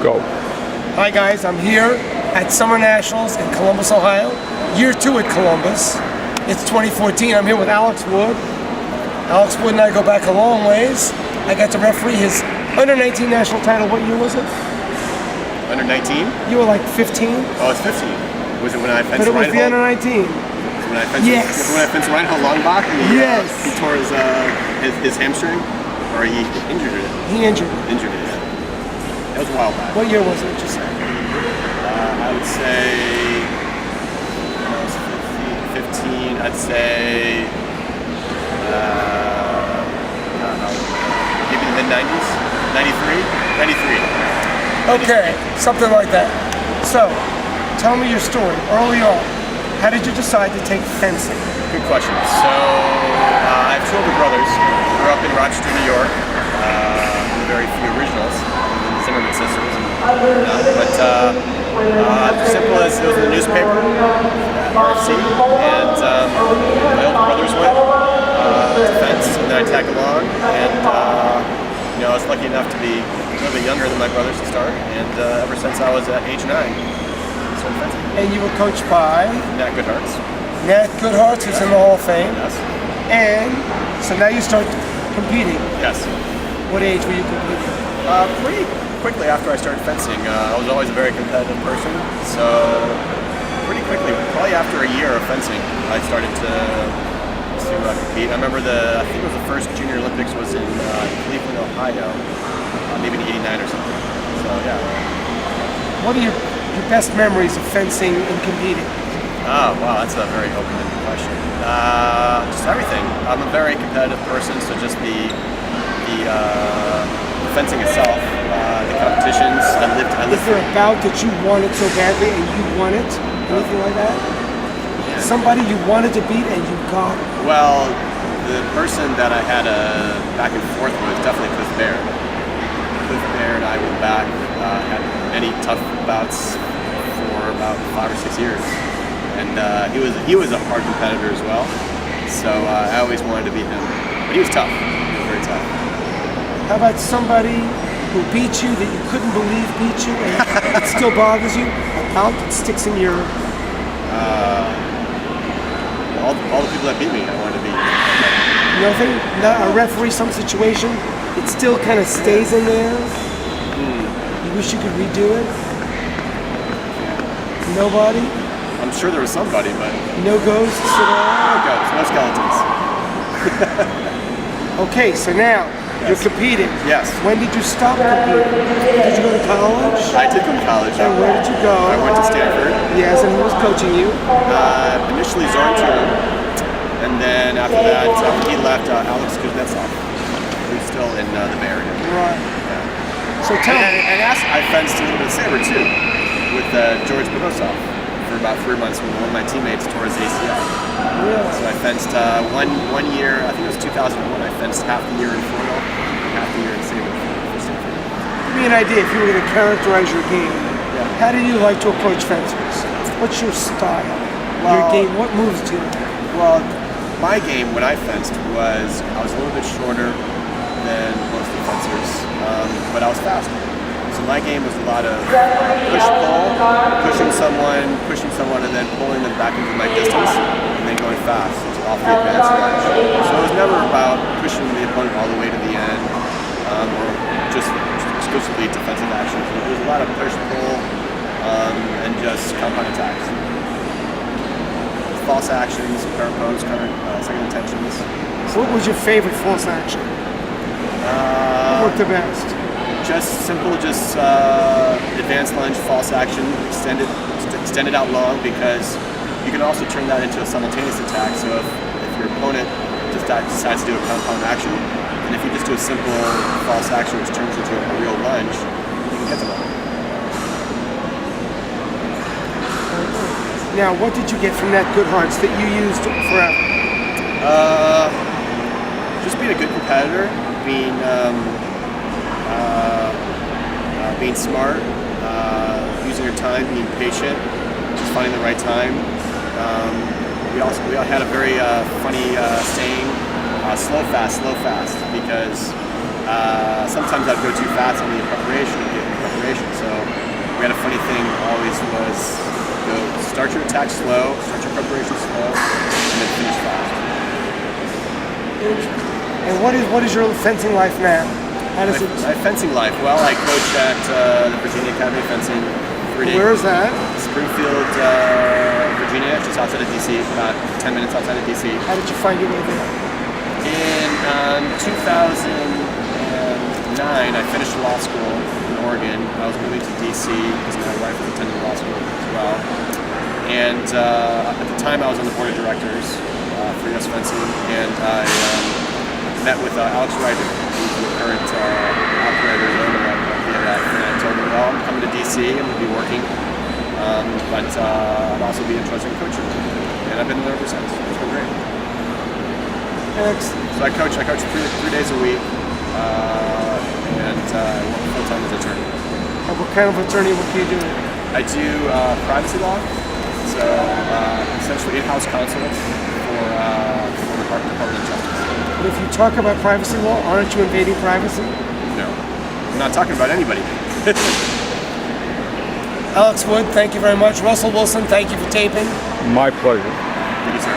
Go. Hi guys, I'm here at Summer Nationals in Columbus, Ohio. Year 2 at Columbus. It's 2014. I'm here with Alex Wood. Alex Wood and I go back a long ways. I got to referee his under 19 national title. What year was it? Under 19? You were like 15? Oh, it's 15. Was it when I fenced But it was the under 19. When I fenced, Yes. When I fenced Reinhold Longbach and Yes. he tore his hamstring, or he injured it. He injured it. Injured it. That was a while back. What year was it, would you say? I would say when I was 15, I'd say I don't know, maybe the mid-90s, 93. Okay, something like that. So, tell me your story early on. How did you decide to take fencing? Good question. So, I have two older brothers. Grew up in Rochester, New York. Very few originals, the Zimmerman sisters. But simple as it was in the newspaper at RFC, and my older brothers went to fence, and then I tagged along, and I was lucky enough to be a little bit younger than my brothers to start, and ever since I was at age 9. And you were coached by? Nat Goodharts. Nat Goodharts, who's in the Hall of Fame. Yes. And so now you start competing. Yes. What age were you competing? Pretty quickly after I started fencing. I was always a very competitive person, so pretty quickly, probably after a year of fencing, I started to compete. I remember I think it was the first Junior Olympics was in Cleveland, Ohio, maybe in '89 or something. So yeah. What are your best memories of fencing and competing? Oh, wow, that's a very open-ended question. Just everything. I'm a very competitive person, so just the fencing itself, the competitions. I lived. Is there a bout that you wanted so badly and you won it? Anything like that? Yeah. Somebody you wanted to beat and you got it? Well, the person that I had a back and forth with was definitely Cliff Baird. Cliff Baird and I went back, had many tough bouts for about 5 or 6 years, and he was a hard competitor as well. So I always wanted to beat him, but he was tough. He was very tough. How about somebody who beat you that you couldn't believe beat you and it still bothers you? A bout that sticks in your... All the people that beat me, I wanted to beat. Nothing? Not a referee, some situation? It still kind of stays in there? You wish you could redo it? Nobody? I'm sure there was somebody, but... No ghosts at all? No ghosts, no skeletons. Okay, so now, you're competing. Yes. When did you stop competing? Did you go to college? I did go to college. And where did you go? I went to Stanford. Yes, and who was coaching you? Initially Zoran Turin, and then after that, after he left, Alex Kuznetsov, who's still in the Bay Area. Right. Yeah. So tell me. And I fenced a little bit of saber too, with George Bonosov for about 3 months when one of my teammates tore his ACL. Really? So I fenced one year, I think it was 2001, I fenced half the year in Florida, half the year in saber for Stanford. Give me an idea, if you were going to characterize your game, how do you like to approach fencers? What's your style? Your game, what moves do you like? Well, my game when I fenced was, I was a little bit shorter than most of the fencers, but I was faster. So my game was a lot of push-pull, pushing someone, and then pulling them back into my distance, and then going fast off the advanced ledge. So it was never about pushing the opponent all the way to the end, or just exclusively defensive actions. It was a lot of push-pull and just compound attacks. False actions, counter pose, second intentions. What was your favorite false action? What worked the best? Just simple, advanced lunge, false action, extend it out long, because you can also turn that into a simultaneous attack. So if your opponent just decides to do a compound action, and if you just do a simple false action which turns into a real lunge, you can get them all. Now, what did you get from Nat Goodharts that you used forever? Just being a good competitor, being smart, using your time, being patient, just finding the right time. We all had a very funny saying, slow fast, because sometimes I'd go too fast on the preparation and get in preparation. So funny thing always was start your attack slow, start your preparation slow, and then finish fast. And what is your fencing life now? How does it? My fencing life. Well, I coach at the Virginia Academy of Fencing. 3D. Where is that? Springfield, Virginia, just outside of DC, about 10 minutes outside of DC. How did you find your way there? In 2009, I finished law school in Oregon. I was moving to DC because my wife was attending law school as well. And at the time, I was on the board of directors for US Fencing, and I met with Alex Ryder, who's the current operator and owner of VAF, and I told him, well, I'm coming to DC, I'm going to be working, but I'd also be interested in coaching. And I've been there ever since. It's been great. Excellent. So I coach three days a week, and I work full-time as an attorney. And what kind of attorney work do you do? I do privacy law, so essentially in-house counsel for the Department of Justice. But if you talk about privacy law, aren't you invading privacy? No, I'm not talking about anybody. Alex Wood, thank you very much. Russell Wilson, thank you for taping. My pleasure. Thank you, sir.